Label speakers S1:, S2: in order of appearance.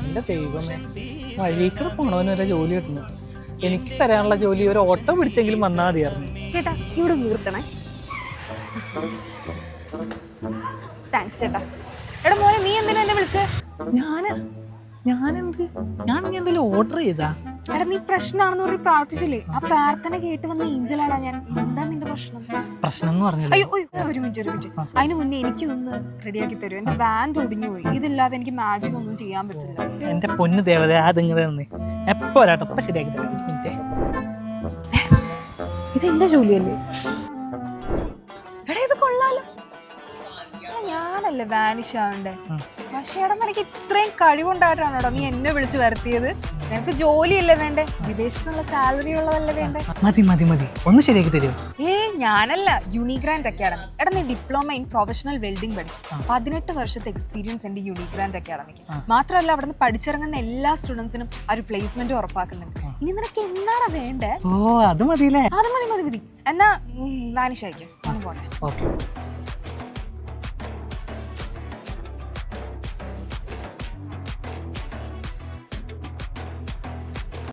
S1: എൻ്റെ ദൈവമേ, വഴിക്കൂടെ പോണവനൊരു ജോലി കിട്ടുന്നു. എനിക്ക് തരാനുള്ള ജോലി ഒരു ഓട്ടോ പിടിച്ചെങ്കിലും വന്നാൽ മതിയായിരുന്നു.
S2: ചേട്ടാ ഇവിടെ നിർത്തണേ. താങ്ക്സ് ചേട്ടാ. എടാ മോനെ, നീ എന്തിനാ എന്നെ വിളിച്ചേ?
S1: ഞാൻ എന്തെങ്കിലും ഓർഡർ ചെയ്താ?
S2: എടാ നീ പ്രശ്നമാണെന്ന് പറഞ്ഞ് പ്രാർത്ഥിച്ചില്ലേ? ആ പ്രാർത്ഥന കേട്ട് വന്ന ഏഞ്ചലാടാ ഞാൻ. എന്താ നിന്റെ പ്രശ്നം?
S1: പ്രശ്നം എന്ന് പറഞ്ഞത്
S2: അയ്യോ ഒരു മിനിറ്റ്. അതിന് മുന്നേ എനിക്കൊന്ന് റെഡിയാക്കി തരും. എന്റെ ബാൻഡ് ഒടിഞ്ഞു പോയി. ഇതില്ലാതെ എനിക്ക് മാജിക് ഒന്നും ചെയ്യാൻ പറ്റില്ല.
S1: എന്റെ പൊന്നു ദേവത, അതിങ്ങനെ തന്നെ എപ്പോ വരാട്ടോ, ഇപ്പൊ ശരിയാക്കി തരാം. മിനിറ്റ്.
S2: ഇത് എന്റെ ജോലിയല്ലേ? എടാ ഇത് കൊള്ളാലോ. ഞാനല്ലേ വാനിഷ് ആവണ്ടേ? പക്ഷേ എടാ നിനക്ക് ഇത്രയും കഴിവുണ്ടായിട്ടാണോടാ നീ എന്നെ വിളിച്ച് വരുത്തിയത്? നിനക്ക് ജോലിയല്ലേ വേണ്ടേ? വിദേശത്തുള്ള സാലറി ഉള്ളതല്ലേ വേണ്ടേ?
S1: മതി ഒന്ന് ശരിയാക്കി തരുമോ?
S2: ഞാനല്ല, യൂണിഗ്രാൻഡ് അക്കാഡമി. എടാ നീ ഡിപ്ലോമ ഇൻ പ്രൊഫഷണൽ വെൽഡിംഗ് പഠിക്കും. 18 വർഷത്തെ എക്സ്പീരിയൻസ് ഉണ്ട് യൂണിഗ്രാൻഡ് അക്കാഡമിക്ക്. മാത്രമല്ല അവിടെ നിന്ന് പഠിച്ചിറങ്ങുന്ന എല്ലാ സ്റ്റുഡൻസിനും ആ ഒരു പ്ലേസ്മെന്റ് ഉറപ്പാക്കുന്നുണ്ട്. ഇനി നിനക്ക് എന്താണ് വേണ്ടേ?
S1: ഓ അത് മതിയില്ലേ?
S2: അത് മതി. എന്നാ വാനിഷ് അയക്കും. പോട്ടെ.
S1: ഓക്കെ.